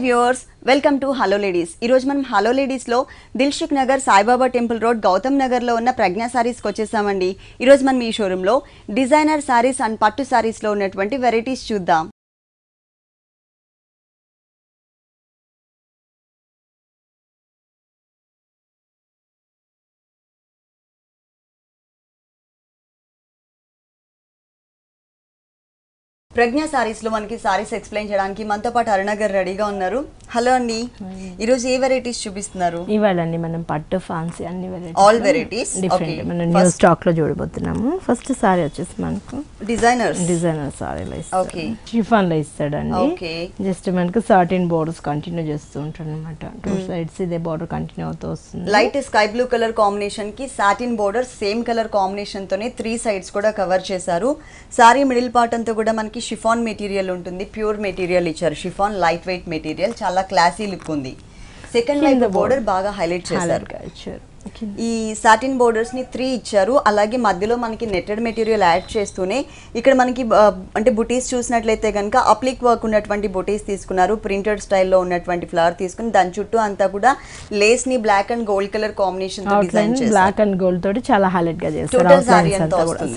Hi viewers, welcome to Hello Ladies. ఈరోజు మనం hello లేడీస్లో Dilsukhnagar Saibaba temple road Gautam నగర్లో ఉన్న ప్రజ్ఞా సారీస్కి వచ్చేసామండి. ఈరోజు మనం ఈ షోరూంలో డిజైనర్ సారీస్ అండ్ పట్టు సారీస్లో ఉన్నటువంటి వెరైటీస్ చూద్దాం. ప్రజ్ఞా సారీస్లో మనకి సారీస్ ఎక్స్ప్లెయిన్ చేయడానికి మనతో పాటు అరుణ గారు రెడీగా ఉన్నారు. హలో అండి, ఈరోజు ఏ వెరైటీస్ చూపిస్తున్నారు? ఇవాళండి మనం పట్టు ఫ్యాన్సీ అన్ని ఆల్ వెరైటీస్ డిఫరెంట్ మనం న్యూ స్టాక్ లో చూడబోతున్నాము. ఫస్ట్ సారీ వచ్చేసి మనకు డిజైనర్ సారీలో ఇస్తాడు, షిఫాన్ లో ఇస్తాడండి. జస్ట్ మనకు సాటిన్ బోర్డర్స్ కంటిన్యూ చేస్తూ ఉంటాడు అనమాట. టూ సైడ్స్ ఇదే బోర్డర్ కంటిన్యూ అవుతూ వస్తుంది. Light sky blue colour combination కి satin border same colour combination తోనే 3 సైడ్స్ కూడా కవర్ చేశారు. సారీ మిడిల్ పార్ట్ అంతా కూడా మనకి షిఫాన్ మెటీరియల్ ఉంటుంది, ప్యూర్ మెటీరియల్ ఇచ్చారు. షిఫాన్ లైట్ వెయిట్ మెటీరియల్, చాలా క్లాసీ లుక్ ఉంది. సెకండ్ వైపు బోర్డర్ బాగా హైలైట్ చేశారు. ఈ సాటిన్ బోర్డర్స్ ని 3 ఇచ్చారు. అలాగే మధ్యలో మనకి నెట్టెడ్ మెటీరియల్ యాడ్ చేస్తూనే ఇక్కడ మనకి అంటే బుటీస్ చూసినట్లయితే కనుక అప్లిక్ వర్క్ ఉన్నటువంటి బుటీస్ తీసుకున్నారు. ప్రింటెడ్ స్టైల్లో ఉన్నటువంటి ఫ్లవర్ తీసుకుని దాని చుట్టూ అంతా కూడా లేస్ ని black and gold colour combination తో డిజైన్ చేశారు. బ్లాక్ అండ్ గోల్డ్ తోటి చాలా హైలైట్ గా చేశారు.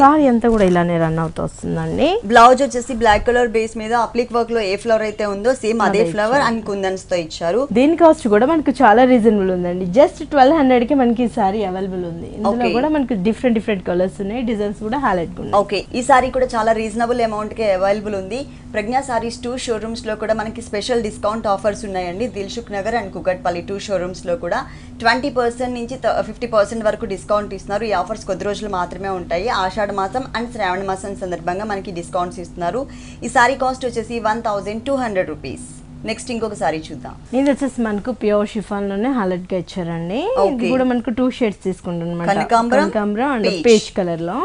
సారీ అంతా కూడా ఇలానే రన్ అవుతూ వస్తుందండి. బ్లౌజ్ వచ్చేసి బ్లాక్ కలర్ బేస్ మీద అప్లిక్ వర్క్ లో ఏ ఫ్లవర్ అయితే ఉందో సేమ్ అదే ఫ్లవర్ అండ్ కుందన్స్ తో ఇచ్చారు. దీని కాస్ట్ కూడా మనకు చాలా రీజనబుల్ ఉందండి. జస్ట్ 1200 కి మనకి ఈ సారీ అవైలబుల్ ఉంది. ఇందులో కూడా మనకి డిఫరెంట్ కలర్స్ ఉన్నాయి, డిజైన్స్ కూడా హైలైట్ గా ఉన్నాయి. ఓకే, ఈ సారీ కూడా చాలా రీజనబుల్ అమౌంట్ కి అవైలబుల్ ఉంది. ప్రజ్ఞా సారీస్ 2 షోరూమ్స్ లో కూడా మనకి స్పెషల్ డిస్కౌంట్ ఆఫర్స్ ఉన్నాయండి. దిల్సుఖ్ నగర్ అండ్ కుకట్పల్లి 2 షోరూమ్స్ లో కూడా 20% నుంచి 50% వరకు డిస్కౌంట్ ఇస్తున్నారు. ఈ ఆఫర్స్ కొద్ది రోజులు మాత్రమే ఉంటాయి. ఆషాఢ మాసం అండ్ శ్రావణ మాసం సందర్భంగా మనకి డిస్కౌంట్స్ ఇస్తున్నారు. ఈ సారీ కాస్ట్ వచ్చేసి 1200 రూపీస్. నెక్స్ట్ ఇంకొక సారీ చూద్దాం. ఇది వచ్చేసి మనకు ప్యూర్ షిఫాన్ లోనే హైలైట్ గా ఇచ్చారండి. ఇది కూడా మనకు 2 షేడ్స్ తీసుకుంటున్నాం, కనకాంబరం అండ్ పీచ్ కలర్ లో.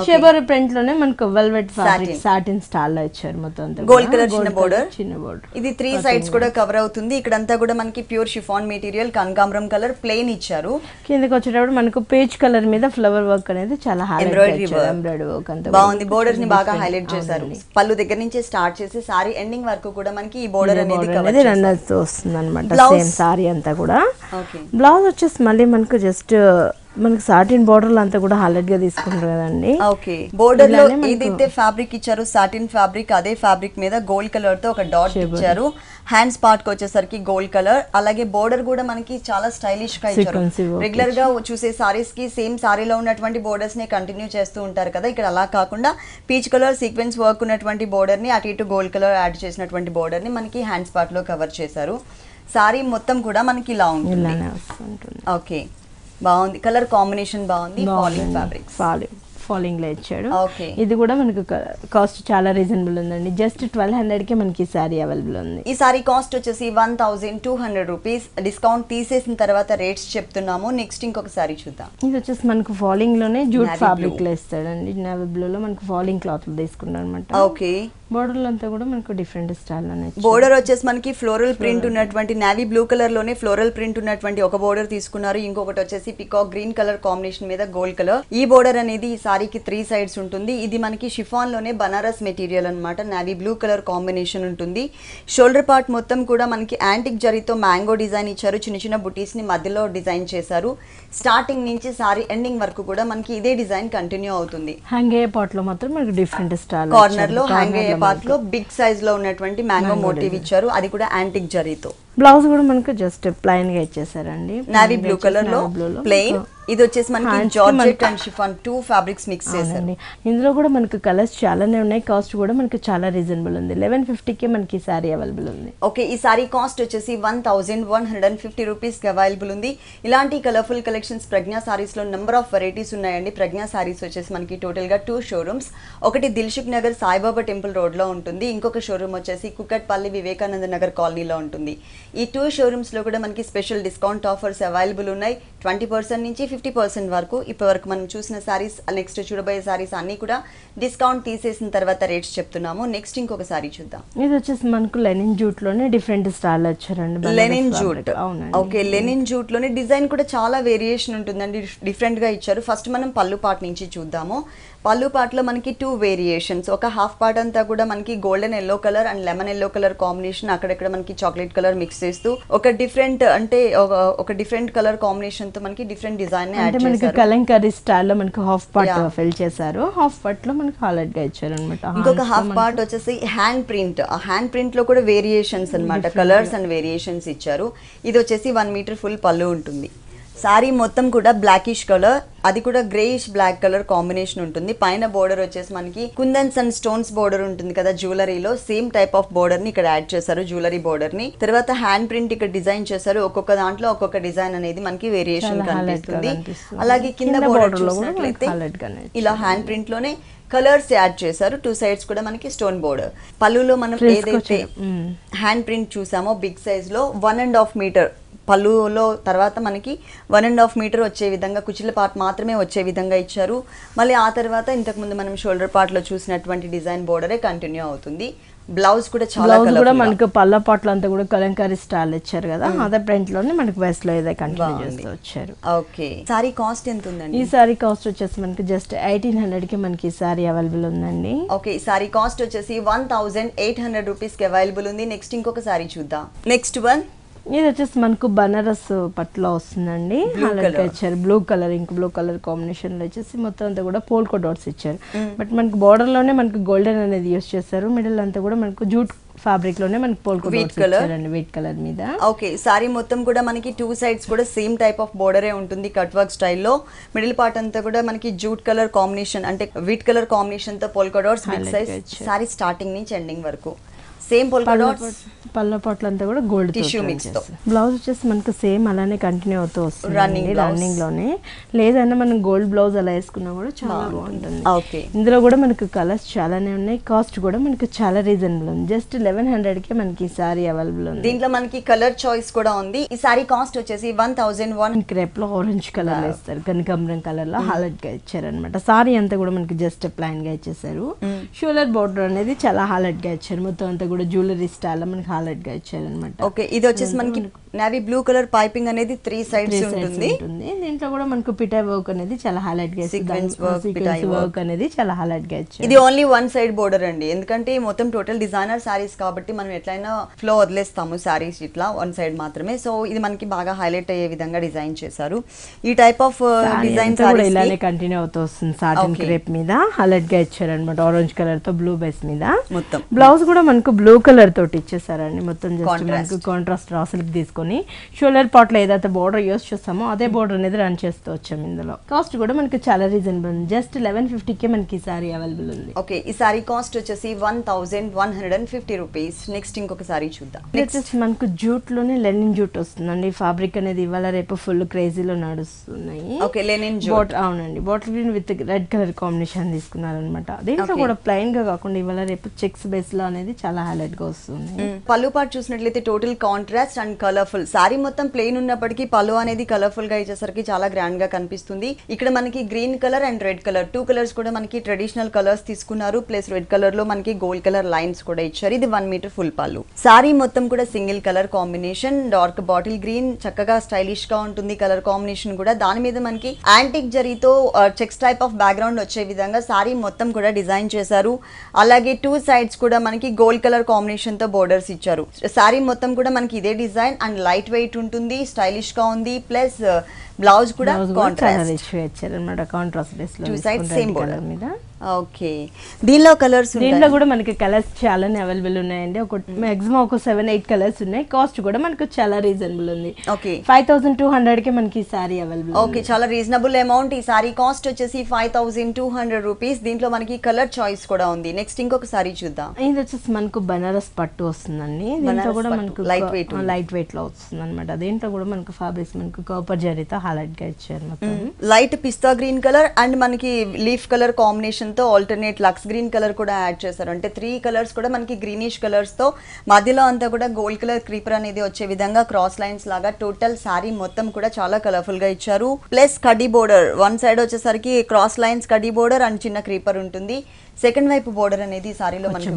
షేబర్ ప్రింట్ లోనే మనకు వెల్వెట్ ఫ్యాబ్రిక్ సాటిన్ స్టైల్ లో ఇచ్చారు. మొత్తం గోల్డ్ కలర్ చిన్న బోర్డర్. ఇది 3 సైడ్స్ కూడా కవర్ అవుతుంది. ఇక్కడంతా కూడా మనకి ప్యూర్ షిఫాన్ మెటీరియల్ కనకాంబరం కలర్ ప్లెయిన్ ఇచ్చారు. కిందకి వచ్చేటప్పుడు మనకు పీచ్ కలర్ మీద ఫ్లవర్ వర్క్ అనేది చాలా ఎంబ్రాయిడరీ వర్క్ అంతా బాగుంది. బోర్డర్ ని బాగా హైలైట్ చేశారు. పళ్ళు దగ్గర నుంచి స్టార్ట్ చేసి సారీ ఎండింగ్ వరకు కూడా మనకి ఈ బోర్డర్ అనేది రన్ అవుతూ వస్తుంది అనమాట. సేమ్ సారీ అంతా కూడా. బ్లౌజ్ వచ్చేసి మళ్ళీ మనకు జస్ట్ మనకి సాటిన్ బోర్డర్ అంతా కూడా హైలైట్ గా తీసుకుంటారు కదండి. ఓకే, బోర్డర్ లో ఏదైతే ఫ్యాబ్రిక్ ఇచ్చారు సాటిన్ ఫ్యాబ్రిక్, అదే ఫ్యాబ్రిక్ మీద గోల్డ్ కలర్ తో ఒక డాట్ ఇచ్చారు. హ్యాండ్స్ పార్ట్ కి వచ్చేసరికి గోల్డ్ కలర్. అలాగే బోర్డర్ కూడా మనకి చాలా స్టైలిష్ గా ఇచ్చారు. రెగ్యులర్ గా చూసే సారీస్ కి సేమ్ సారీలో ఉన్నటువంటి బోర్డర్స్ ని కంటిన్యూ చేస్తూ ఉంటారు కదా, ఇక్కడ అలా కాకుండా పీచ్ కలర్ సీక్వెన్స్ వర్క్ ఉన్నటువంటి బోర్డర్ ని అటు ఇటు గోల్డ్ కలర్ యాడ్ చేసినటువంటి బోర్డర్ ని మనకి హ్యాండ్స్ పార్ట్ లో కవర్ చేశారు. సారీ మొత్తం కూడా మనకి ఇలా ఉంటుంది. ఓకే, బాగుంది. కలర్ కాంబినేషన్ బాగుంది. ఫాలింగ్ ఫ్యాబ్రిక్స్ ఫాలింగ్ లో ఇచ్చాడు. ఇది కూడా మనకు కాస్ట్ చాలా రీజనబుల్ ఉందండి. జస్ట్ 1200 కి మనకి సారీ అవైలబుల్ ఉంది. ఈ సారీ కాస్ట్ వచ్చేసి 1200 రూపీస్. డిస్కౌంట్ తీసేసిన తర్వాత రేట్స్ చెప్తున్నాము. నెక్స్ట్ ఇంకొక సారీ చూద్దాం. ఇది వచ్చేసి మనకు ఫాలింగ్ లోనే జూట్ ఫ్యాబ్రిక్ లో ఇస్తాడండి. నేవీ బ్లూ లో మనకు ఫాలింగ్ క్లాత్ లో తీసుకున్నాం అనమాట. ఓకే, బోర్డర్ అంతా కూడా మనకు డిఫరెంట్ స్టైల్ లోనే. బోర్డర్ వచ్చేసి మనకి ఫ్లోరల్ ప్రింట్ ఉన్నటువంటి నేవీ బ్లూ కలర్ లోనే ఫ్లోరల్ ప్రింట్ ఉన్నటువంటి ఒక బోర్డర్ తీసుకున్నారు. ఇంకొకటి వచ్చేసి పికాక్ గ్రీన్ కలర్ కాంబినేషన్ మీద గోల్డ్ కలర్. ఈ బోర్డర్ అనేది ఈ సారీకి 3 సైడ్స్ ఉంటుంది. ఇది మనకి షిఫాన్ లోనే బనారస్ మెటీరియల్ అనమాట. నేవీ బ్లూ కలర్ కాంబినేషన్ ఉంటుంది. షోల్డర్ పార్ట్ మొత్తం కూడా మనకి యాంటిక్ జరీతో మ్యాంగో డిజైన్ ఇచ్చారు. చిన్న చిన్న బుటీస్ ని మధ్యలో డిజైన్ చేశారు. స్టార్టింగ్ నుంచి సారీ ఎండింగ్ వరకు కూడా మనకి ఇదే డిజైన్ కంటిన్యూ అవుతుంది. హ్యాంగ్ అయ్యే పార్ట్ లో మాత్రం మనకి డిఫరెంట్ స్టైల్, కార్నర్ లో హ్యాంగ్ అయ్యే పార్ట్ లో బిగ్ సైజ్ లో ఉన్నటువంటి మ్యాంగో మోటివ్ ఇచ్చారు. అది కూడా యాంటిక్ జరీతో. బ్లౌజ్ కూడా మనకు జస్ట్ ప్లెయిన్ గా ఇచ్చేసారండి. నావీ బ్లూ కలర్ లో ప్లెయిన్. ఇది వచ్చేసి మనకి georgette and chiffon 2 fabrics mix చేశారు. ఇందులో కూడా మనకు కలర్స్ చాలానే ఉన్నాయి. కాస్ట్ కూడా మనకి చాలా రీజనబుల్ ఉంది. 1150 కి మనకి సారీ అవైలబుల్ ఉంది. ఓకే, ఈ సారీ కాస్ట్ వచ్చేసి 1150 రూపీస్ కి అవైలబుల్ ఉంది. ఇలాంటి కలర్ఫుల్ కలెక్షన్స్ ప్రజ్ఞా సారీస్ లో నెంబర్ ఆఫ్ వెరైటీస్ ఉన్నాయండి. ప్రజ్ఞా సారీస్ వచ్చేసి మనకి టోటల్ గా 2 షోరూమ్స్. ఒకటి దిల్సుఖ్ నగర్ సాయిబాబా టెంపుల్ రోడ్ లో ఉంటుంది. ఇంకొక షోరూమ్ వచ్చేసి కుకట్పల్లి వివేకానంద నగర్ కాలనీలో ఉంటుంది. ఈ 2 షోరూమ్స్ లో కూడా మనకి స్పెషల్ డిస్కౌంట్ ఆఫర్స్ అవైలబుల్ ఉన్నాయి. 20% నుంచి 50% వరకు. ఇప్పటివరకు మనం చూసిన సారీస్, నెక్స్ట్ చూడబోయే సారీస్ అన్ని కూడా డిస్కౌంట్ తీసేసిన తర్వాత రేట్స్ చెప్తున్నాము. నెక్స్ట్ ఇంకొక సారీ చూద్దాం. ఇది వచ్చేసి మనకు లెనిన్ జూట్ లోనే డిఫరెంట్ స్టైల్ వచ్చారండి. Linen jute. Okay, linen jute లోనే డిజైన్ కూడా చాలా వేరియేషన్ ఉంటుందండి. డిఫరెంట్ గా ఇచ్చారు. ఫస్ట్ మనం పళ్ళు పార్ట్ నుంచి చూద్దాము. పళ్ళు పార్ట్ లో మనకి 2 వేరియేషన్స్, ఒక హాఫ్ పార్ట్ అంతా కూడా మనకి golden yellow colour and lemon yellow colour combination, అక్కడక్కడ మనకి చాక్లెట్ కలర్ మిక్స్ చేస్తూ ఒక డిఫరెంట్ అంటే ఒక డిఫరెంట్ కలర్ కాంబినేషన్ తో మనకి డిఫరెంట్ డిజైన్ ని యాడ్ చేశారు. మనకి కలంకారీ స్టైల్ లో మనకి హాఫ్ పార్ట్ ఫిల్ చేశారు, హాఫ్ పార్ట్ లో మనకి హాలైట్ గా ఇచ్చారు అన్నమాట. ఇంకొక హాఫ్ పార్ట్ వచ్చేసి హ్యాండ్ ప్రింట్, ఆ హ్యాండ్ ప్రింట్ లో కూడా వేరియేషన్స్ అన్నమాట, కలర్స్ అండ్ వేరియేషన్స్ ఇచ్చారు. ఇది వచ్చేసి 1 మీటర్ ఫుల్ పళ్ళు ఉంటుంది. సారీ మొత్తం కూడా బ్లాకిష్ కలర్, అది కూడా గ్రేయిష్ బ్లాక్ కలర్ కాంబినేషన్ ఉంటుంది. పైన బోర్డర్ వచ్చేసి మనకి కుందన్స్ అండ్ స్టోన్స్ బోర్డర్ ఉంటుంది కదా జ్యువెలరీలో, సేమ్ టైప్ ఆఫ్ బోర్డర్ ని ఇక్కడ యాడ్ చేశారు, జ్యువెలరీ బోర్డర్ ని. తర్వాత హ్యాండ్ ప్రింట్ ఇక్కడ డిజైన్ చేశారు, ఒక్కొక్క దాంట్లో ఒక్కొక్క డిజైన్ అనేది మనకి వేరియేషన్ కనిపిస్తుంది. అలాగే కింద బోర్డర్ చూసినట్లయితే ఇలా హ్యాండ్ ప్రింట్ లోనే కలర్స్ యాడ్ చేశారు, 2 సైడ్స్ కూడా మనకి స్టోన్ బోర్డర్. పళ్ళులో మనం ఏదైతే హ్యాండ్ ప్రింట్ చూసామో బిగ్ సైజ్ లో 1.5 మీటర్ పళ్ళులో, తర్వాత మనకి 1.5 మీటర్ వచ్చే విధంగా కుచ్చిల పార్ట్ మాత్రమే వచ్చే విధంగా ఇచ్చారు. మళ్ళీ ఆ తర్వాత ఇంతకుముందు మనం షోల్డర్ పార్ట్ లో చూసినటువంటి డిజైన్ బోర్డరే కంటిన్యూ అవుతుంది. బ్లౌజ్ కూడా చాలా కూడా మనకి పళ్ళ పాటలు అంతా కూడా కలంకారీ స్టైల్ ఇచ్చారు కదా, అదే ప్రింట్ లోనే మనకి వెస్ట్ లో ఏదో కంటిన్యూ చేస్తూ వచ్చారు. ఓకే, సారీ కాస్ట్ ఎంత ఉందండి? ఈ సారీ కాస్ట్ వచ్చేసి మనకి జస్ట్ 1800 కి మనకి ఈ సారీ అవైలబుల్ ఉందండి. ఓకే, ఈ సారీ కాస్ట్ వచ్చేసి 1800 రూపీస్ కి అవైలబుల్ ఉంది. నెక్స్ట్ ఇంకొక సారీ చూద్దాం. నెక్స్ట్ వన్ ఇది వచ్చేసి మనకు బనారస్ పట్టులో వస్తుందండి, ఇచ్చారు బ్లూ కలర్, ఇంక బ్లూ కలర్ కాంబినేషన్ లో వచ్చేసి మొత్తం అంతా కూడా పోల్కో డాట్స్ ఇచ్చారు. బట్ మనకి బోర్డర్ లోనే మనకి గోల్డెన్ అనేది యూస్ చేశారు, మిడిల్ అంతా కూడా మనకు జూట్ ఫ్యాబ్రిక్ లోనే మనకి పోల్కో డాట్స్ ఇచ్చారండి వైట్ కలర్ మీద. ఓకే, సారీ మొత్తం కూడా మనకి 2 సైడ్స్ కూడా సేమ్ టైప్ ఆఫ్ బోర్డరే ఉంటుంది, కట్ వర్క్ స్టైల్లో. మిడిల్ పార్ట్ అంతా కూడా మనకి జూట్ కలర్ కాంబినేషన్ అంటే వీట్ కలర్ కాంబినేషన్ తో polka dots big size. Sari starting నుంచి ఎండింగ్ వరకు సేమ్ పోల్కో డాట్స్, పళ్ళ పాటలు అంతా కూడా గోల్డ్ టిష్యూ మిక్స్ తో. బ్లౌజ్ వచ్చేసి మనకు సేమ్ అలానే కంటిన్యూ అవుతూ వస్తుంది రన్నింగ్ లోనే, లేదన్నా మనం గోల్డ్ బ్లౌజ్ అలా వేసుకున్నా కూడా చాలా బాగుంటుంది. ఓకే, ఇందులో కూడా మనకు కలర్స్ చాలానే ఉన్నాయి, కాస్ట్ కూడా మనకు చాలా రీజనబుల్ ఉంది, జస్ట్ 1100 కి మనకి ఈ సారీ అవైలబుల్ ఉంది. దీంట్లో మనకి కలర్ చాయిస్ కూడా ఉంది. ఈ సారీ కాస్ట్ వచ్చేసి 1001. క్రేప్ లో ఆరెంజ్ కలర్ వేస్తారు, కనకాంబరం కలర్ లో హైలైట్ గా ఇచ్చారు అనమాట. సారీ అంతా కూడా మనకి జస్ట్ ప్లైన్ గా ఇచ్చేసారు, షోల్డర్ బోర్డర్ అనేది చాలా హైలైట్ గా ఇచ్చారు, మొత్తం అంతా కూడా జ్యువెలరీ స్టైల్ మనకి హైలైట్ గా ఇచ్చారు అనమాట. ఓకే, ఇది వచ్చేసి మనకి నేవీ బ్లూ కలర్ పైపింగ్ అనేది 3 సైడ్స్ ఉంటుంది. దీంట్లో కూడా మనకు పిటాయ్ వర్క్ అనేది చాలా హైలైట్ గా, సీక్వెన్స్ వర్క్ అనేది చాలా హైలైట్ గా ఇచ్చారు. ఇది ఓన్లీ 1 సైడ్ బోర్డర్ అండి, ఎందుకంటే మొత్తం టోటల్ డిజైనర్ సారీస్ కాబట్టి మనం ఎట్లయినా ఫ్లో వదిలేస్తాము సారీస్ ఇట్లా 1 సైడ్ మాత్రమే. సో ఇది మనకి బాగా హైలైట్ అయ్యే విధంగా డిజైన్ చేశారు. ఈ టైప్ ఆఫ్ డిజైన్ సారీస్ ఇలానే కంటిన్యూ అవుతూ వస్తుంది, సాటిన్ క్రేప్ మీద హైలైట్ గా ఇచ్చారు అనమాట, ఆరెంజ్ కలర్ తో బ్లూ బేస్ మీద. మొత్తం బ్లౌజ్ కూడా మనకు బ్లూ కలర్ తోటి ఇచ్చేసారండి, మొత్తం జస్ట్ మనకు కాంట్రాస్ట్ రాసులకు తీసుకొని షోల్డర్ పార్ట్ లో ఏదైతే బోర్డర్ యూస్ చేస్తామో అదే బోర్డర్ అనేది రన్ చేస్తూ వచ్చాము. ఇందులో కాస్ట్ కూడా మనకి చాలా రీజనబుల్, జస్ట్ 1150 కి మనకి ఈ సారీ అవైలబుల్ ఉంది. ఓకే, ఈ సారీ కాస్ట్ వచ్చేసి 1150 రూపీస్. నెక్స్ట్ ఇంకొక సారీ చూద్దాం. నెక్స్ట్ మనకు జూట్ లోనే లెనిన్ జూట్ వస్తుందండి, ఫ్యాబ్రిక్ అనేది ఇవాళ రేపు ఫుల్ క్రేజీలో నడుస్తున్నాయి. Okay, linen jute. అవునండి, bottle green with red colour combination తీసుకున్నారనమాట. దీంట్లో కూడా ప్లెయిన్ గా కాకుండా ఇవాళ రేపు చెక్స్ బేస్ లో అనేది చాలా హైలైట్ గా వస్తుంది. పళ్ళు పార్ట్ చూసినట్లయితే total contrast and colourful. Sorry మొత్తం ప్లెయిన్ ఉన్నప్పటికీ పళ్ళు అనేది కలర్ఫుల్ గా ఇచ్చేసరికి చాలా గ్రాండ్ గా కనిపిస్తుంది. ఇక్కడ మనకి green colour and red colour 2 colours కూడా మనకి ట్రెడిషనల్ కలర్స్ తీసుకున్నారు, ప్లస్ రెడ్ కలర్ లో మనకి గోల్డ్ కలర్ లైన్స్ కూడా ఇచ్చారు. ఇది 1 మీటర్ ఫుల్ పళ్ళు. సారీ మొత్తం కూడా single colour combination, dark bottle green, చక్కగా స్టైలిష్ గా ఉంటుంది కలర్ కాంబినేషన్ కూడా. దాని మీద మనకి యాంటిక్ జరీతో చెక్స్ టైప్ ఆఫ్ బ్యాక్గ్రౌండ్ వచ్చే విధంగా సారీ మొత్తం కూడా డిజైన్ చేశారు. అలాగే 2 సైడ్స్ కూడా మనకి గోల్డ్ కలర్ కాంబినేషన్ తో బోర్డర్స్ ఇచ్చారు. సారీ మొత్తం కూడా మనకి ఇదే డిజైన్ అండ్ లైట్ వెయిట్ ఉంటుంది, స్టైలిష్ గా ఉంది. ప్లస్ బ్లౌజ్ కూడా కాంట్రాస్ట్ బేస్ లో 2 సైడ్స్ సేమ్ బోర్డర్ మీద. ఓకే, దీనిలో కలర్స్, దీంట్లో కూడా మనకి కలర్స్ చాలానే అవైలబుల్ ఉన్నాయండి, ఒక మాక్సిమం ఒక 7-8 కలర్స్ ఉన్నాయి. కాస్ట్ కూడా మనకు చాలా రీజనబుల్ ఉంది. ఓకే, 5200 కి మనకి ఈ సారీ అవైలబుల్. ఓకే, చాలా రీజనబుల్ అమౌంట్. ఈ సారీ కాస్ట్ వచ్చేసి 5200 రూపీస్. దీంట్లో మనకి కలర్ చాయిస్ కూడా ఉంది. నెక్స్ట్ ఇంకొక సారీ చూద్దాం. ఇది వచ్చేసి మనకు బనారస్ పట్టు వస్తుందండి, దీంట్లో కూడా మనకు లైట్ వెయిట్ లో వస్తుంది అనమాట. దీంట్లో కూడా మనకు ఫ్యాబ్రిక్స్ మనకు కాపర్ జరీతో హైలైట్ గా ఇచ్చారు. మొత్తం light pista green colour and మనకి లీఫ్ కలర్ కాంబినేషన్ తో ఆల్టర్నేట్ లక్స్ గ్రీన్ కలర్ కూడా యాడ్ చేశారు. అంటే 3 కలర్స్ కూడా మనకి గ్రీనిష్ కలర్స్ తో మధ్యలో అంతా కూడా గోల్డ్ కలర్ క్రీపర్ అనేది వచ్చే విధంగా క్రాస్ లైన్స్ లాగా టోటల్ సారీ మొత్తం కూడా చాలా కలర్ఫుల్ గా ఇచ్చారు. ప్లస్ కడ్డీ బోర్డర్ 1 సైడ్ వచ్చేసరికి క్రాస్ లైన్స్ కడ్డీ బోర్డర్ అండ్ చిన్న క్రీపర్ ఉంటుంది. సెకండ్ వైపు బోర్డర్ అనేది సారీలో మనకి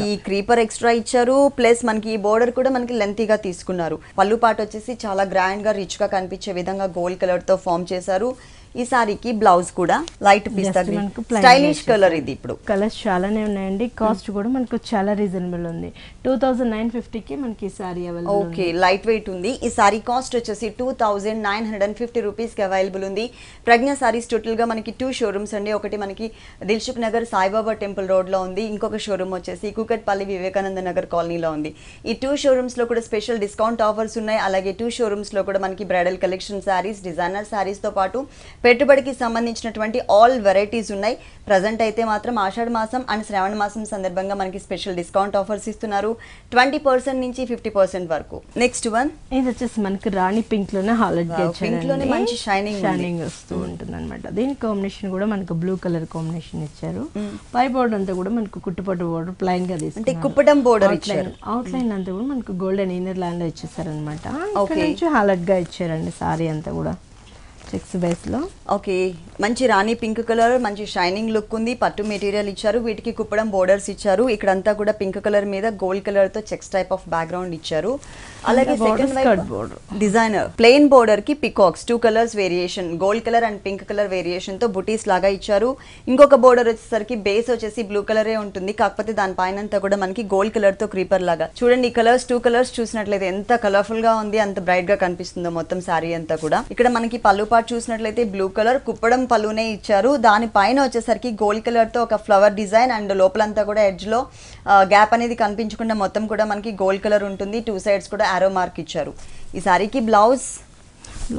ఈ క్రీపర్ ఎక్స్ట్రా ఇచ్చారు. ప్లస్ మనకి ఈ బోర్డర్ కూడా మనకి లెంతీగా తీసుకున్నారు. పళ్ళు పాట వచ్చేసి చాలా గ్రాండ్ గా రిచ్ గా కనిపించే విధంగా గోల్డ్ కలర్ తో ఫామ్ చేశారు. ఈ సారీకి బ్లౌజ్ కూడా లైట్ పిస్తా గ్రీన్ స్టైలిష్ కలర్. ఇది ఇప్పుడు కలర్స్ చాలానే ఉన్నాయండి. కాస్ట్ కూడా మనకు చాలా రీజనబుల్ ఉంది. 2950కి మనకి ఈ sari available. Okay, light weight ఉంది. ఈ సారీ కాస్ట్ వచ్చేసి 2950 రూపీస్కి అవైలబుల్ ఉంది. ప్రజ్ఞ సారీస్ టోటల్గా మనకి 2 షోరూమ్స్ అండి. ఒకటి మనకి దిల్సుఖ్ నగర్ సాయిబాబా టెంపుల్ రోడ్లో ఉంది. ఇంకొక షోరూమ్ వచ్చేసి కూకట్పల్లి వివేకానంద నగర్ కాలనీలో ఉంది. ఈ 2 షోరూమ్స్లో కూడా స్పెషల్ డిస్కౌంట్ ఆఫర్స్ ఉన్నాయి. అలాగే 2 షోరూమ్స్లో కూడా మనకి బ్రైడల్ కలెక్షన్ శారీస్, డిజైనర్ శారీస్తో పాటు పెట్టుబడికి సంబంధించినటువంటి ఆల్ వెరైటీస్ ఉన్నాయి. ప్రజెంట్ అయితే మాత్రం ఆషాఢ మాసం అండ్ శ్రావణ మాసం సందర్భంగా మనకి స్పెషల్ డిస్కౌంట్ ఆఫర్స్ ఇస్తున్నారు 20% నుంచి 50% వరకు. నెక్స్ట్ వన్ ఇది వచ్చేసి మనకి రాణి పింక్ లోనే హాలెట్ పింక్ లోనే మంచి షైనింగ్ వస్తూ ఉంటుంది అనమాట. దీని కాంబినేషన్ కూడా మనకు బ్లూ కలర్ కాంబినేషన్ ఇచ్చారు. పై బోర్డర్ అంతా కూడా మనకు కుట్టుపట్టు బోర్డర్ ప్లైన్ గా అంటే కుప్పటం బోర్డర్ ఇచ్చారు. అవుట్ లైన్ అంతా కూడా మనకు గోల్డెన్ ఇన్నర్ లైన్ లో ఇచ్చేసారు అనమాట. ఇక్కడ నుంచి హాలెట్ గా ఇచ్చారండి సారీ అంతా కూడా చెక్స్ బేస్ లో. ఓకే, మంచి రాణి పింక్ కలర్, మంచి షైనింగ్ లుక్ ఉంది. పట్టు మెటీరియల్ ఇచ్చారు. వీటికి కుప్పడం బోర్డర్స్ ఇచ్చారు. ఇక్కడంతా కూడా పింక్ కలర్ మీద గోల్డ్ కలర్ తో చెక్స్ టైప్ ఆఫ్ బ్యాక్గ్రౌండ్ ఇచ్చారు. అలాగే సెకండ్ వైపు డిజైనర్ ప్లెయిన్ బోర్డర్ కి peacocks 2 colours variation, gold colour and pink colour variation తో బుటీస్ లాగా ఇచ్చారు. ఇంకొక బోర్డర్ వచ్చేసరికి బేస్ వచ్చేసి బ్లూ కలరే ఉంటుంది. కాకపోతే దానిపైన అంతా కూడా మనకి గోల్డ్ కలర్ తో క్రీపర్ లాగా. చూడండి, ఈ కలర్స్ 2 కలర్స్ చూసినట్లయితే ఎంత కలర్ఫుల్ గా ఉంది, అంత బ్రైట్ గా కనిపిస్తుందో మొత్తం సారీ అంతా కూడా. ఇక్కడ మనకి పళ్ళు పార్ట్ చూసినట్లయితే బ్లూ కలర్ కుప్పడం పళ్ళునే ఇచ్చారు. దానిపైన వచ్చేసరికి గోల్డ్ కలర్ తో ఒక ఫ్లవర్ డిజైన్ అండ్ లోపలంతా కూడా ఎడ్జ్ లో గ్యాప్ అనేది కనిపించకుండా మొత్తం కూడా మనకి గోల్డ్ కలర్ ఉంటుంది. 2 సైడ్స్ కూడా ఆరో మార్క్ ఇచ్చారు. ఈ సారీకి బ్లౌజ్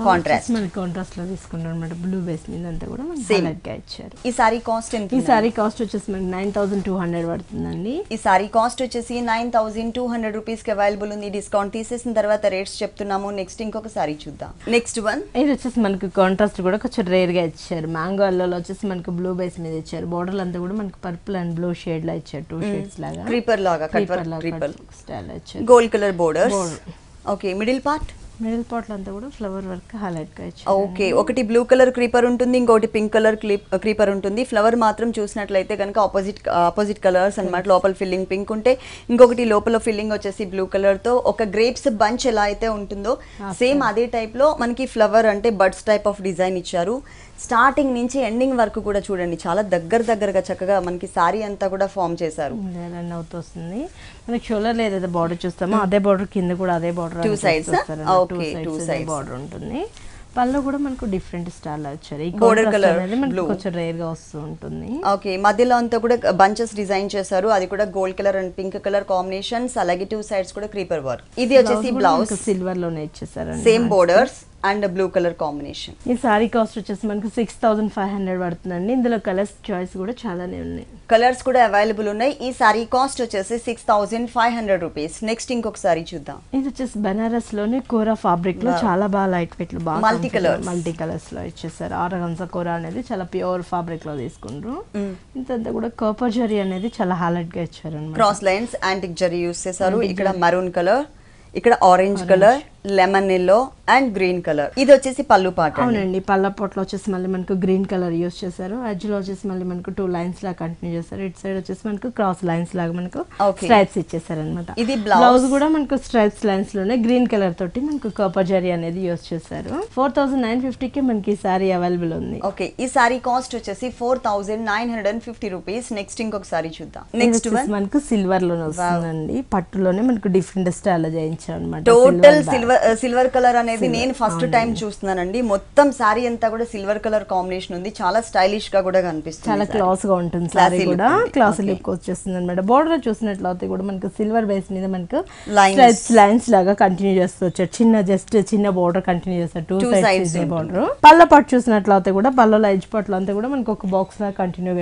కాంట్రాస్ట్ లో తీసుకున్నాం అన్నమాట. బ్లూ బేస్ మీద అంతా కూడా హైలైట్ గా ఇచ్చారు. ఈ సారీ కాస్ట్ ఎంత? ఈ సారీ కాస్ట్ వచ్చేసి మనకి 9200 పడుతుందండి. ఈ సారీ కాస్ట్ వచ్చేసి 9200 రూపీస్ కి అవైలబుల్ ఉంది. డిస్కౌంట్ తీసేసిన తర్వాత రేట్స్ చెప్తున్నాము. నెక్స్ట్ ఇంకొక సారీ చూద్దాం. నెక్స్ట్ వన్ ఇది వచ్చేసి మనకి కాంట్రాస్ట్ కూడా కొంచెం రేర్ గా ఇచ్చారు. మ్యాంగో అల్లోలో వచ్చేసి మనకి బ్లూ బేస్ మీద ఇచ్చారు. బోర్డర్ అంతా కూడా మనకి పర్పుల్ అండ్ బ్లూ షేడ్ లా ఇచ్చారు. 2 షేడ్స్ లాగా క్రీపర్ లాగా క్రీపర్ స్టైల్ ఇచ్చారు. Gold colour borders. Okay, middle part అంతా కూడా ఫ్లవర్ వర్క్ హైలైట్ గా ఇచ్చారు. ఓకే, ఒకటి బ్లూ కలర్ క్రీపర్ ఉంటుంది, ఇంకోటి పింక్ కలర్ క్రీపర్ ఉంటుంది. ఫ్లవర్ మాత్రం చూసినట్లయితే కనుక ఆపోజిట్ కలర్స్ అన్నమాట. లోపల ఫిల్లింగ్ పింక్ ఉంటే ఇంకొకటి లోపల ఫిల్లింగ్ వచ్చేసి బ్లూ కలర్ తో ఒక గ్రేప్స్ బంచ్ ఎలా అయితే ఉంటుందో సేమ్ అదే టైప్ లో మనకి ఫ్లవర్ అంటే బడ్స్ టైప్ ఆఫ్ డిజైన్ ఇచ్చారు. స్టార్టింగ్ నుంచి ఎండింగ్ వరకు కూడా చూడండి చాలా దగ్గరగా చక్కగా మనకి సారీ అంతా కూడా ఫామ్ చేశారు. రన్ అవుతుంది. మనకి షోల్డర్ ఏదైతే బార్డర్ చూస్తామో అదే బార్డర్ కింద కూడా అదే బార్డర్ 2 సైడ్స్ బార్డర్ ఉంటుంది. పళ్ళు కూడా మనకు డిఫరెంట్ స్టైల్ వచ్చారు. ఈ బోర్డర్ కలర్ మనకు కొంచెం రేర్ గా వస్తూ ఉంటుంది. ఓకే, మధ్యలో అంతా కూడా బంచెస్ డిజైన్ చేశారు. అది కూడా gold colour and pink colour combinations. అలాగే 2 సైడ్స్ కూడా క్రీపర్ వర్క్. ఇది వచ్చేసి బ్లౌజ్ సిల్వర్ లోనే ఇచ్చేసారు. Same borders and blue colour combination. ఈ సారీ కాస్ట్ వచ్చేసి మనకి 6500 పడుతుందండి. ఇందులో కలర్స్ చాయిస్ కూడా చాలానే ఉన్నాయి. కలర్స్ కూడా అవైలబుల్ ఉన్నాయి. ఈ సారీ కాస్ట్ వచ్చేసి 6500 రూపీస్. నెక్స్ట్ ఇంకొక సారీ చూద్దాం. ఇది వచ్చేసి బనారస్ లోనే కోరా ఫ్యాబ్రిక్ లో చాలా బాగా లైట్ వెయిట్ లో బాగా మల్టీ కలర్స్ లో ఇచ్చేసారు. ఆర్గన్జా కోరా అనేది చాలా ప్యూర్ ఫ్యాబ్రిక్ లో తీసుకుంటారు. ఇంతంతా కూడా కాపర్ జరీ అనేది చాలా హైలైట్ గా ఇచ్చారు అన్నమాట. Cross lines antique zari use చేశారు. ఇక్కడ మరూన్ కలర్, ఇక్కడ orange colour, lemon yellow and green colour. ఇది వచ్చేసి పళ్ళు పాట. అవునండి, పళ్ళ పొట్లో వచ్చేసి మళ్ళీ మనకు గ్రీన్ కలర్ యూస్ చేశారు. ఎడ్జ్ లో వచ్చేసి మళ్ళీ మనకు 2 లైన్స్ లాగా కంటిన్యూ చేస్తారు. ఇటు సైడ్ వచ్చేసి మనకు క్రాస్ లైన్స్ లాగా మనకు స్ట్రైప్స్ ఇచ్చేసారు అనమాట. ఇది బ్లౌజ్ కూడా మనకు స్ట్రైప్స్ లైన్స్ లోనే గ్రీన్ కలర్ తోటి మనకు కాపర్ జరీ అనేది యూస్ చేశారు. 4950 కి మనకి ఈ సారీ అవైలబుల్ ఉంది. ఓకే, ఈ సారీ కాస్ట్ వచ్చేసి 4950 రూపీస్. నెక్స్ట్ ఇంకొక సారీ చూద్దాం. నెక్స్ట్ మనకు సిల్వర్ లోనే వస్తుందండి. పట్టులోనే మనకు డిఫరెంట్ స్టైల్ లో చేయించారు అనమాట. టోటల్ సిల్వర్ కలర్ అనేది నేను ఫస్ట్ టైం చూస్తున్నానండి. మొత్తం సారీ అంతా కూడా సిల్వర్ కలర్ కాంబినేషన్ ఉంది. చాలా స్టైలిష్ గా కూడా కనిపిస్తుంది. చాలా క్లాస్ గా ఉంటుంది సారీ కూడా. క్లాస్ లుక్ వచ్చేస్తుంది అనమాట. బోర్డర్ చూసినట్లయితే కూడా మనకు సిల్వర్ బేస్ మీద మనకు లైన్స్ లాగా కంటిన్యూ చేస్తూ వచ్చారు. చిన్న బోర్డర్ కంటిన్యూ చేస్తారు. 2 సైడ్స్ బోర్డర్. పళ్ళ పట్టు చూసినట్లయితే కూడా పళ్ళలో ఎడ్జ్ పట్లు అంతా కూడా మనకు ఒక బాక్స్ లాగా కంటిన్యూ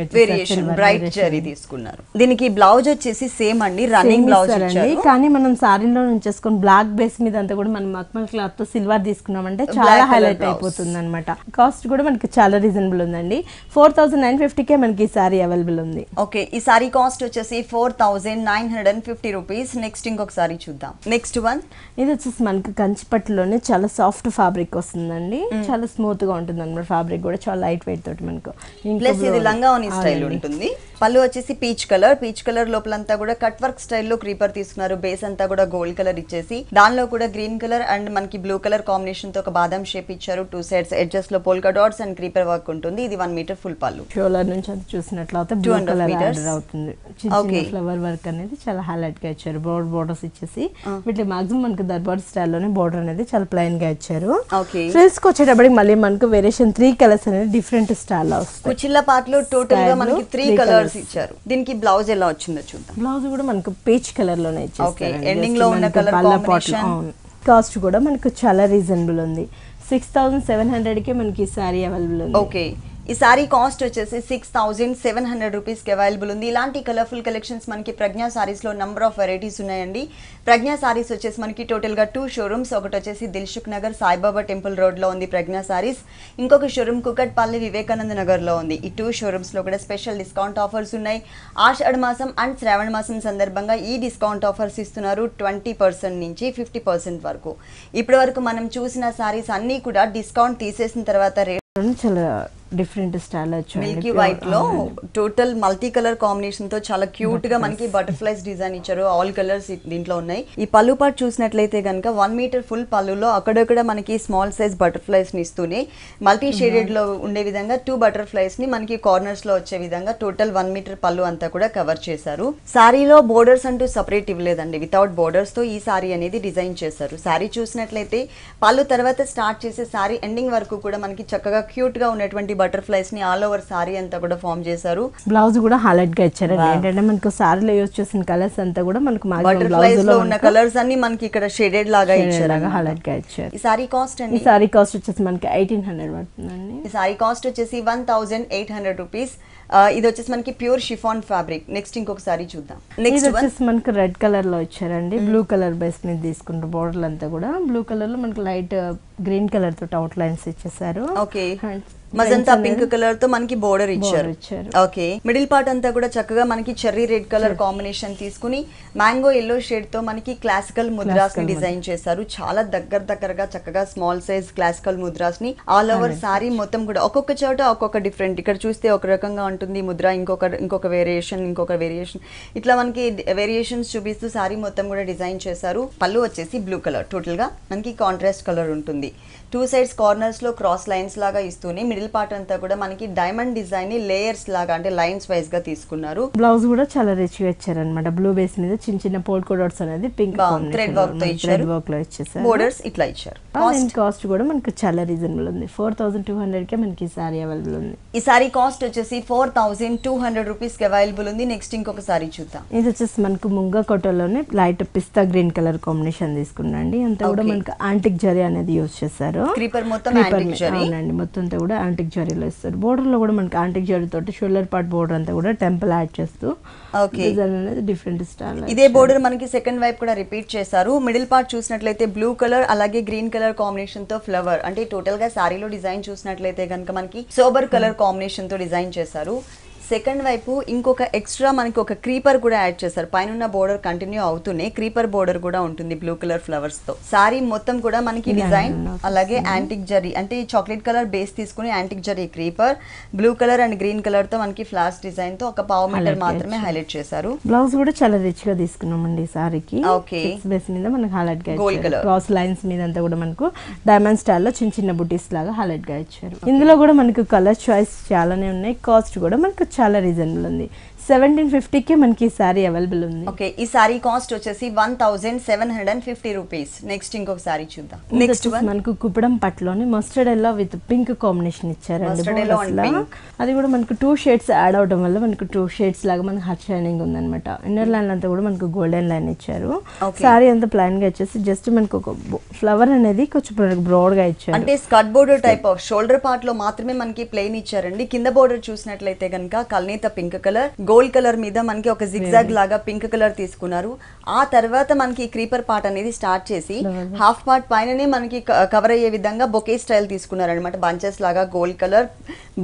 బ్రైట్ జరీ తీసుకున్నారు. దీనికి బ్లౌజ్ వచ్చేసి సేమ్ అండి, రన్నింగ్ బ్లౌజ్ అండి. కానీ మనం సారీలో నుంచేసుకొని బ్లాక్ బేస్ మీద అంతా కూడా మనం మక్మల్ క్లాత్ తో సిల్వర్ తీసుకున్నామంటే చాలా హైలైట్ అయిపోతుంది అనమాట. కాస్ట్ కూడా మనకి చాలా రీజనబుల్ ఉందండి. 4950 కే మనకి ఈ సారీ అవైలబుల్ ఉంది. ఓకే, ఈ సారీ కాస్ట్ వచ్చేసి 4950 రూపీస్. నెక్స్ట్ ఇంకొక సారీ చూద్దాం. నెక్స్ట్ వన్ ఇది వచ్చేసి మనకి కంచిపట్టులోనే చాలా సాఫ్ట్ ఫ్యాబ్రిక్ వస్తుందండి. చాలా స్మూత్ గా ఉంటుంది అనమాట. ఫ్యాబ్రిక్ కూడా చాలా లైట్ వెయిట్ తోటి మనకు. ప్లస్ ఇది లంగావోని స్టైల్ ఉంటుంది. పళ్ళు వచ్చేసి పీచ్ కలర్ లోపలంతా కూడా కట్ వర్క్ స్టైల్లో క్రీపర్ తీసుకున్నారు. బేస్ అంతా కూడా గోల్డ్ కలర్ ఇచ్చేసి దానిలో కూడా గ్రీన్ కలర్ అండ్ మనకి బ్లూ కలర్ కాంబినేషన్ తో ఒక బాదం షేప్ ఇచ్చారు. 2 సైడ్స్ ఎడ్జెస్ లో polka dots and creeper work ఉంటుంది. ఇది 1 మీటర్ ఫుల్ పళ్ళు. షోల్డర్ నుంచి అది చూసినట్లయితే బ్లూ కలర్ ఆర్డర్ అవుతుంది. చిన్న ఫ్లవర్ వర్క్ అనేది చాలా హైలైట్ గా ఇచ్చారు. బ్రాడ్ బోర్డర్స్ ఇచ్చేసి వీటి మాక్సిమం మనకి దర్బార్ స్టైల్లోనే బోర్డర్ అనేది చాలా ప్లెయిన్ గా ఇచ్చారు. ఫ్రిల్స్ కి వచ్చేటప్పటికి మళ్ళీ మనకు వేరియేషన్ 3 కలర్స్ అనేది డిఫరెంట్ స్టైల్ లో వస్తాయి. కుచిల్ల పార్ట్ లో టోటల్ గా మనకి 3 కలర్స్ ఇచ్చారు. దీనికి బ్లౌజ్ ఎలా వచ్చిందో చూద్దాం. బ్లౌజ్ కూడా మనకు పీచ్ కలర్ లోనే ఇచ్చారు. ఓకే, ఎండింగ్ లో ఉన్న కలర్ కాంబినేషన్. కాస్ట్ కూడా మనకు చాలా రీజనబుల్ ఉంది. 6700 కి మనకి ఈ సారీ అవైలబుల్ ఉంది. ఓకే, ఈ సారీ కాస్ట్ వచ్చేసి 6700 రూపీస్ కి అవైలబుల్ ఉంది. ఇలాంటి కలర్ఫుల్ కలెక్షన్స్ మనకి ప్రజ్ఞా సారీస్ లో నంబర్ ఆఫ్ వెరైటీస్ ఉన్నాయండి. ప్రజ్ఞా సారీస్ వచ్చేసి మనకి టోటల్ గా 2 షోరూమ్స్. ఒకటి వచ్చేసి దిల్సుఖ్ నగర్ సాయిబాబా టెంపుల్ రోడ్ లో ఉంది ప్రజ్ఞా సారీస్. ఇంకొక షోరూమ్ కుకట్పల్లి వివేకానంద నగర్ లో ఉంది. ఈ 2 షోరూమ్స్ లో కూడా స్పెషల్ డిస్కౌంట్ ఆఫర్స్ ఉన్నాయి. ఆషాఢ మాసం అండ్ శ్రావణ మాసం సందర్భంగా ఈ డిస్కౌంట్ ఆఫర్స్ ఇస్తున్నారు 20% నుంచి 50% వరకు. ఇప్పటి వరకు మనం చూసిన సారీస్ అన్ని కూడా డిస్కౌంట్ తీసేసిన తర్వాత రేట్ చాలా డిఫరెంట్ స్టైల్ వచ్చి మిల్కీ వైట్ లో టోటల్ మల్టీ కలర్ కాంబినేషన్ తో చాలా క్యూట్ గా మనకి బటర్ఫ్లైస్ డిజైన్ ఇచ్చారు. ఆల్ కలర్స్ దీంట్లో ఉన్నాయి. ఈ పళ్ళు పార్ట్ చూసినట్లయితే కనుక 1 మీటర్ ఫుల్ పళ్ళులో అక్కడక్కడ మనకి స్మాల్ సైజ్ బటర్ఫ్లైస్ ని ఇస్తూనే మల్టీ షేడెడ్ లో ఉండే విధంగా 2 బటర్ఫ్లైస్ ని మనకి కార్నర్స్ లో వచ్చే విధంగా టోటల్ 1 మీటర్ పళ్ళు అంతా కూడా కవర్ చేశారు. సారీలో బోర్డర్స్ అంటూ సపరేట్ ఇవ్వలేదండి. వితౌట్ బోర్డర్స్ తో ఈ సారీ అనేది డిజైన్ చేశారు. సారీ చూసినట్లయితే పళ్ళు తర్వాత స్టార్ట్ చేసే సారీ ఎండింగ్ వరకు కూడా మనకి చక్కగా క్యూట్ గా ఉన్నటువంటి బటర్ఫ్లైస్ ని ఆల్ ఓవర్ సారీ అంతా కూడా ఫామ్ చేశారు. బ్లౌజ్ కూడా హైలైట్ గా ఇచ్చారు. ఏంటంటే మనకు సారీలో యూస్ చేసిన కలర్స్ అంతా కూడా మనకు బటర్ఫ్లైస్ లో ఉన్న కలర్స్ అన్ని మనకి ఇక్కడ షేడెడ్ లాగా ఇచ్చారు. హైలైట్ గా ఇచ్చారు. ఈ సారీ కాస్ట్ అండి, ఈ సారీ కాస్ట్ వచ్చేసి మనకి 1800 పడుతుందండి. ఈ సారీ కాస్ట్ వచ్చేసి 1800 రూపీస్. ఇది వచ్చేసి మనకి ప్యూర్ షిఫాన్ ఫ్యాబ్రిక్. నెక్స్ట్ ఇంకొక సారీ చూద్దాం. నెక్స్ట్ వచ్చేసి మనకి రెడ్ కలర్ లో ఇచ్చారండి. బ్లూ కలర్ బేస్ మీద తీసుకుంటారు. బోర్డర్ అంతా కూడా బ్లూ కలర్ లో మనకి లైట్ గ్రీన్ కలర్ తోటి అవుట్ లైన్స్ ఇచ్చేసారు. ఓకే, మజంతా పింక్ కలర్ తో మనకి బోర్డర్ ఇచ్చారు. ఓకే, మిడిల్ పార్ట్ అంతా కూడా చక్కగా మనకి చెర్రీ రెడ్ కలర్ కాంబినేషన్ తీసుకుని మ్యాంగో ఎల్లో షేడ్ తో మనకి క్లాసికల్ ముద్రాస్ ని డిజైన్ చేశారు. చాలా దగ్గరగా చక్కగా స్మాల్ సైజ్ క్లాసికల్ ముద్రాస్ ని ఆల్ ఓవర్ సారీ మొత్తం కూడా ఒక్కొక్క చోట ఒక్కొక్క డిఫరెంట్. ఇక్కడ చూస్తే ఒక రకంగా ఉంటుంది ముద్ర, ఇంకొక వేరియేషన్, ఇట్లా మనకి వేరియేషన్స్ చూపిస్తూ సారీ మొత్తం కూడా డిజైన్ చేశారు. పళ్ళు వచ్చేసి బ్లూ కలర్, టోటల్ గా మనకి కాంట్రాస్ట్ కలర్ ఉంటుంది. 2 సైడ్స్ కార్నర్స్ లో క్రాస్ లైన్స్ లాగా ఇస్తూనే మిడిల్ పార్ట్ అంతా కూడా మనకి డైమండ్ డిజైన్ ని లేయర్స్ లాగా అంటే లైన్స్ వైజ్ గా తీసుకున్నారు. బ్లౌజ్ కూడా చాలా రిచ్ గా ఇచ్చారు అనమాట. బ్లూ బేస్ మీద చిన్న పోల్కా డాట్స్ అనేది పింక్ థ్రెడ్ వర్క్ తో ఇచ్చారు. వర్క్ లో ఇచ్చేసారు. బోర్డర్స్ ఇట్లా ఇచ్చారు. కాస్ట్ కూడా మనకి చాలా రీజనబుల్ ఉంది. 4200 కే మనకి సారీ అవైలబుల్ ఉంది. ఈ సారీ కాస్ట్ వచ్చేసి 4200 రూపీస్ కి అవైలబుల్ ఉంది. నెక్స్ట్ ఇంకొక సారీ చూద్దాం. ఇది వచ్చేసి మనకు ముంగా కోటలోనే లైట్ పిస్తా గ్రీన్ కలర్ కాంబినేషన్ తీసుకున్నాండి. అంతా కూడా మనకి యాంటిక్ జరీ అనేది యూజ్ చేశారు. క్రీపర్ మొత్తం యాంటిక్ జరీ. అవునండి, మొత్తం అంతా కూడా యాంటిక్ జరీలో ఇస్తారు. బోర్డర్ లో కూడా మనకి యాంటిక్ జరీ తోటి షోల్డర్ పార్ట్ బోర్డర్ అంతా కూడా టెంపుల్ యాడ్ చేస్తూ డిజైన్ అనేది డిఫరెంట్ స్టైల్. ఇదే బోర్డర్ మనకి సెకండ్ వైపు కూడా రిపీట్ చేశారు. మిడిల్ పార్ట్ చూసినట్లయితే బ్లూ కలర్ అలాగే గ్రీన్ కలర్ కాంబినేషన్ తో ఫ్లవర్ అంటే టోటల్ గా సారీలో డిజైన్ చూసినట్లయితే కనుక మనకి సోబర్ కలర్ కాంబినేషన్ తో డిజైన్ చేశారు. సెకండ్ వైపు ఇంకొక ఎక్స్ట్రా మనకి ఒక క్రీపర్ కూడా యాడ్ చేశారు. పైన బోర్డర్ కంటిన్యూ అవుతూనే క్రీపర్ బోర్డర్ కూడా ఉంటుంది బ్లూ కలర్ ఫ్లవర్స్ తో. సారీ మొత్తం కూడా మనకి డిజైన్ అలాగే యాంటిక్ జరీ అంటే చాక్లెట్ కలర్ బేస్ తీసుకుని antique zari creeper, blue colour and green colour తో మనకి ఫ్లాష్ డిజైన్ తో ఒక పావు మీటర్ మాత్రమే హైలైట్ చేశారు. బ్లౌజ్ కూడా చాలా రిచ్ గా తీసుకున్నామండి సారీకి. ఓకే, బేస్ మీద మనకి హైలైట్ గా గోల్డ్ కలర్ క్రాస్ లైన్స్ మీద అంతా కూడా మనకు డైమండ్ స్టైల్ లో చిన్న బుటీస్ లాగా హైలైట్ గా ఇచ్చారు. ఇందులో కూడా మనకు కలర్ చాయిస్ చాలానే ఉన్నాయి. కాస్ట్ కూడా మనకు చాలా రీజనబుల్ ఉంది. 1750 కి మనకి సారీ అవైలబుల్ ఉంది. ఓకే, ఈ సారీ కాస్ట్ వచ్చేసి 1750 రూపీస్. నెక్స్ట్ ఇంకొక సారీ చూద్దాం. నెక్స్ట్ మనకు కుప్పడం పట్టులోని mustard yellow with pink combination ఇచ్చారండి. అది కూడా మనకు 2 షేడ్స్ యాడ్ అవడం వల్ల మనకు 2 షేడ్స్ లాగా మనకి హార్ట్ షైనింగ్ ఉందన్నమాట. ఇన్నర్ లైన్ అంతా కూడా మనకు గోల్డెన్ లైన్ ఇచ్చారు. సారీ అంతా ప్లైన్ గా వచ్చేసి జస్ట్ మనకు ఒక ఫ్లవర్ అనేది కొంచెం బ్రాడ్ గా ఇచ్చారు. అంటే skirt border type of shoulder part లో మాత్రమే మనకి ప్లెయిన్ ఇచ్చారండి. కింద బోర్డర్ చూసినట్లయితే కనుక కల్నేత పింక్ కలర్, గోల్డ్ కలర్ మీద మనకి ఒక జిగ్జాగ్ లాగా పింక్ కలర్ తీసుకున్నారు. ఆ తర్వాత మనకి క్రీపర్ పార్ట్ అనేది స్టార్ట్ చేసి హాఫ్ పార్ట్ పైననే మనకి కవర్ అయ్యే విధంగా బొకే స్టైల్ తీసుకున్నారు అనమాట. బంచెస్ లాగా gold colour,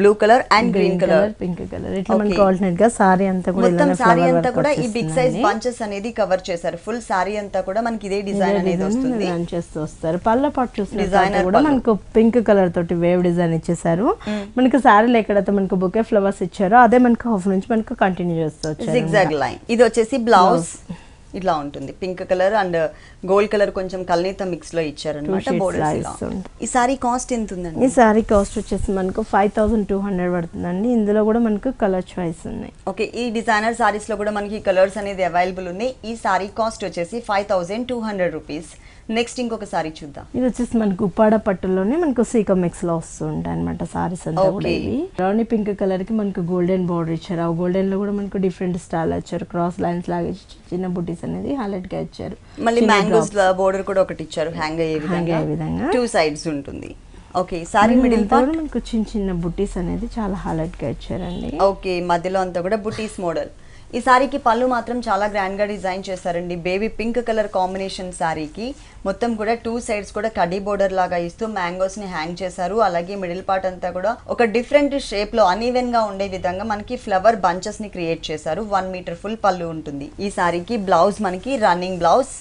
blue colour and green colour, pink colour ఇట్లా మనకి ఆల్టర్నేట్ గా సారీ అంతా కూడా మొత్తం సారీ అంతా కూడా ఈ బిగ్ సైజ్ బంచెస్ అనేది కవర్ చేశారు. ఫుల్ సారీ అంతా కూడా మనకి ఇదే డిజైన్ అనేది వస్తుంది. వస్తారు. పళ్ళ పాటు చూసిన డిజైనర్ కూడా మనకు పింక్ కలర్ తోటి వేవ్ డిజైన్ ఇచ్చేసారు. మనకి సారీలో ఎక్కడైతే మనకు బొకే ఫ్లవర్స్ ఇచ్చారో అదే మనకు హాఫ్ నుంచి మనకు కంటిన్యూ చేస్తారు. Zigzag line. ఇది వచ్చేసి బ్లౌజ్. ఇట్లా ఉంటుంది. Pink colour and gold colour కొంచెం కల్నేత మిక్స్ లో ఇచ్చారన్నమాట బోర్డర్స్. ఈ సారీ కాస్ట్ ఎంత ఉందండి? ఈ సారీ కాస్ట్ వచ్చేసి మనకు 5200 పడుతుందండి. ఇందులో కూడా మనకు కలర్ చాయిస్ ఉన్నాయి. ఓకే, ఈ డిజైనర్ సారీస్ లో కూడా మనకి కలర్స్ అనేది అవైలబుల్ ఉన్నాయి. ఈ సారీ కాస్ట్ వచ్చేసి 5200 రూపీస్. నెక్స్ట్ ఇంకొక సారీ చూద్దాం. ఇది వచ్చేసి మనకు ఉప్పాడ పట్టులోనే మనకు సీకో మిక్స్ లో వస్తూ ఉంటాయి అనమాట సారీస్ అంతా కూడా. ఇవి రాణి పింక్ కలర్ కి మనకు గోల్డెన్ బోర్డర్ ఇచ్చారు. ఆ గోల్డెన్ లో కూడా మనకు డిఫరెంట్ స్టైల్ ఇచ్చారు. క్రాస్ లైన్స్ లాగా చిన్న బుటీస్ అనేది హైలైట్ గా ఇచ్చారు. మళ్ళీ మ్యాంగోస్ బోర్డర్ కూడా ఒకటి ఇచ్చారు హ్యాంగ్ అయ్యే విధంగా. 2 సైడ్స్ ఉంటుంది. ఓకే, సారీ మిడిల్ పార్ట్ మనకు చిన్న చిన్న బుటీస్ అనేది చాలా హైలైట్ గా ఇచ్చారండి. ఓకే, మధ్యలో అంతా కూడా బుటీస్ మోడల్. ఈ సారీకి పళ్ళు మాత్రం చాలా గ్రాండ్ గా డిజైన్ చేశారండి. బేబీ పింక్ కలర్ కాంబినేషన్ సారీకి మొత్తం కూడా 2 సైడ్స్ కూడా కడ్డీ బోర్డర్ లాగా ఇస్తూ మ్యాంగోస్ ని హ్యాంగ్ చేశారు. అలాగే మిడిల్ పార్ట్ అంతా కూడా ఒక డిఫరెంట్ షేప్ లో అన్ఈవెన్ గా ఉండే విధంగా మనకి ఫ్లవర్ బంచెస్ ని క్రియేట్ చేశారు. 1 మీటర్ ఫుల్ పళ్ళు ఉంటుంది. ఈ సారీకి బ్లౌజ్ మనకి running blouse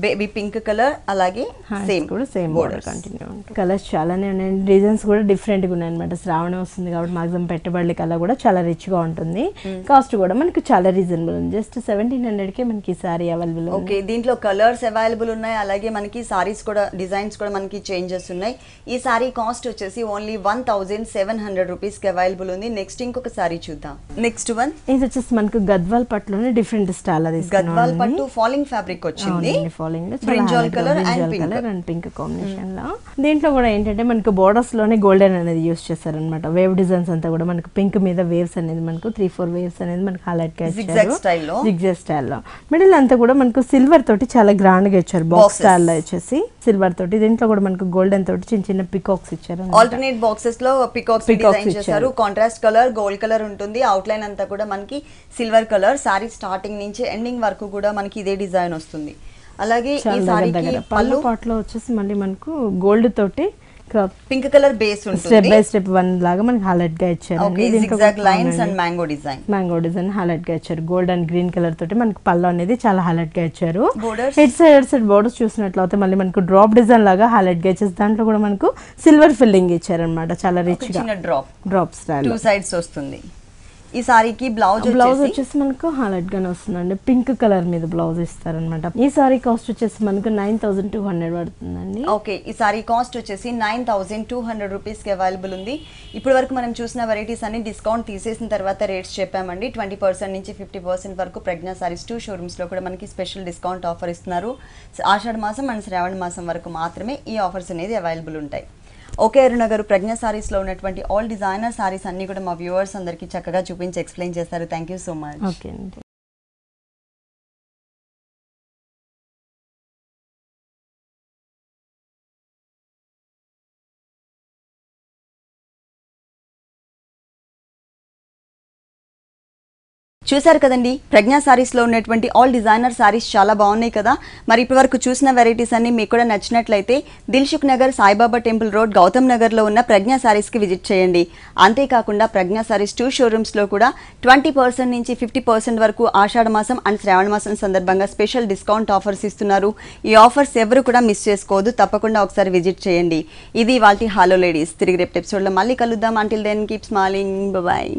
baby pink colour, అలాగే సేమ్ బోర్డర్ కంటిన్యూ ఉంటుంది. కలర్స్ చాలానే ఉన్నాయండి. డిజైన్స్ కూడా డిఫరెంట్ గా ఉన్నాయి అనమాట. శ్రావణం వస్తుంది కాబట్టి మాక్సిమం పెట్టుబడి కలర్ కూడా చాలా రిచ్ గా ఉంటుంది. కాస్ట్ కూడా మనకి చాలా రీజనబుల్ ఉంది. జస్ట్ 1700 కే మనకి సారీ అవైలబుల్. ఓకే, దీంట్లో కలర్స్ అవైలబుల్ ఉన్నాయి. అలాగే మనకి సారీస్ కూడా డిజైన్స్ కూడా మనకి చేంజెస్ ఉన్నాయి. ఈ సారీ కాస్ట్ వచ్చేసి ఓన్లీ 1700 రూపీస్ కి అవైలబుల్ ఉంది. నెక్స్ట్ ఇంకొక సారీ చూద్దాం. నెక్స్ట్ వన్ ఇది వచ్చేసి మనకు గద్వాల్ పట్టులోనే డిఫరెంట్ స్టైల్. అది గద్వాల్ పట్టు ఫాలింగ్ ఫ్యాబ్రిక్ వచ్చింది. Brinjal colour and pink combination లో. దీంట్లో కూడా ఏంటంటే మనకు బోర్డర్స్ లోనే గోల్డెన్ అనేది యూస్ చేశారనమాట. వేవ్ డిజైన్స్ అంతా కూడా మనకు పింక్ మీద వేవ్స్ అనేది మనకు 3-4 వేవ్స్ అనేది మనకు హైలైట్ గా ఇచ్చారు. జిగ్జాగ్ స్టైల్లో. మిడిల్ అంతా కూడా మనకు సిల్వర్ తోటి చాలా గ్రాండ్ గా ఇచ్చారు. బాక్స్ స్టైల్ లో వచ్చేసి సిల్వర్ తోటి. దీంట్లో కూడా మనకు గోల్డెన్ తోటి చిన్న చిన్న పికాక్స్ ఇచ్చారు. ఆల్టర్నేట్ బాక్సెస్ లో పికాక్స్ డిజైన్ చేశారు. కాంట్రాస్ట్ కలర్ గోల్డ్ కలర్ ఉంటుంది. అవుట్ లైన్ అంతా కూడా మనకి సిల్వర్ కలర్. సారీ స్టార్టింగ్ నుంచి ఎండింగ్ వరకు కూడా మనకి ఇదే డిజైన్ వస్తుంది. అలాగే ఈ సారీకి పళ్ళు పార్ట్ లో వచ్చేసి మళ్ళీ మనకు గోల్డ్ తోటి పింక్ కలర్ బేస్ ఉంటుంది. స్టెప్ బై స్టెప్ 1 లాగా మనకి హైలైట్ గా ఇచ్చారు. Zigzag lines and mango design highlight గా ఇచ్చారు. గోల్డ్ అండ్ గ్రీన్ కలర్ తోటి మనకి పళ్ళు అనేది చాలా హైలైట్ గా ఇచ్చారు. హెడ్ సైడ్ బోర్డర్స్ చూసినట్లయితే మళ్ళీ మనకు డ్రాప్ డిజైన్ లాగా హైలైట్ గా ఇచ్చేసి దాంట్లో కూడా మనకు సిల్వర్ ఫిల్లింగ్ ఇచ్చారు అనమాట. చాలా రిచ్ గా డ్రాప్ స్టైల్ 2 సైడ్స్ వస్తుంది. ఈ సారీకి బ్లౌజ్ వచ్చేసి మనకు హైలైట్ గానే వస్తుందండి. పింక్ కలర్ మీద బ్లౌజ్ ఇస్తారనమాట. ఈ సారీ కాస్ట్ వచ్చేసి మనకు 9200 పడుతుందండి. ఓకే, ఈ సారీ కాస్ట్ వచ్చేసి 9200 రూపీస్ కి అవైలబుల్ ఉంది. ఇప్పటి వరకు మనం చూసిన వెరైటీస్ అన్ని డిస్కౌంట్ తీసేసిన తర్వాత రేట్స్ చెప్పామండి. 20% నుంచి 50% వరకు ప్రజ్ఞా సారీస్ 2 షోరూమ్స్ లో కూడా మనకి స్పెషల్ డిస్కౌంట్ ఆఫర్ ఇస్తున్నారు. ఆషాఢ మాసం అండ్ శ్రావణ మాసం వరకు మాత్రమే ఈ ఆఫర్స్ అనేది అవైలబుల్ ఉంటాయి. ఓకే అరుణ గారు, ప్రజ్ఞా సారీస్లో ఉన్నటువంటి ఆల్ డిజైనర్ సారీస్ అన్ని కూడా మా వ్యూవర్స్ అందరికీ చక్కగా చూపించి ఎక్స్ప్లెయిన్ చేస్తారు. Thank you so much. Okay అండి. చూసారు కదండి, ప్రజ్ఞా సారీస్లో ఉన్నటువంటి ఆల్ డిజైనర్ సారీస్ చాలా బాగున్నాయి కదా. మరి ఇప్పటి వరకు చూసిన వెరైటీస్ అన్ని మీకు కూడా నచ్చినట్లయితే దిల్సుఖ్ నగర్ సాయిబాబా టెంపుల్ రోడ్ గౌతమ్ నగర్లో ఉన్న ప్రజ్ఞా సారీస్కి విజిట్ చేయండి. అంతేకాకుండా ప్రజ్ఞా సారీస్ 2 షోరూమ్స్లో కూడా 20% నుంచి 50% వరకు ఆషాఢ మాసం అండ్ శ్రావణ మాసం సందర్భంగా స్పెషల్ డిస్కౌంట్ ఆఫర్స్ ఇస్తున్నారు. ఈ ఆఫర్స్ ఎవరు కూడా మిస్ చేసుకోవద్దు, తప్పకుండా ఒకసారి విజిట్ చేయండి. ఇది ఇవాల్టి హలో లేడీస్. తిరిగి రేపు ఎపిసోడ్లో మళ్ళీ కలుద్దాం. Until then keep smiling. Bye.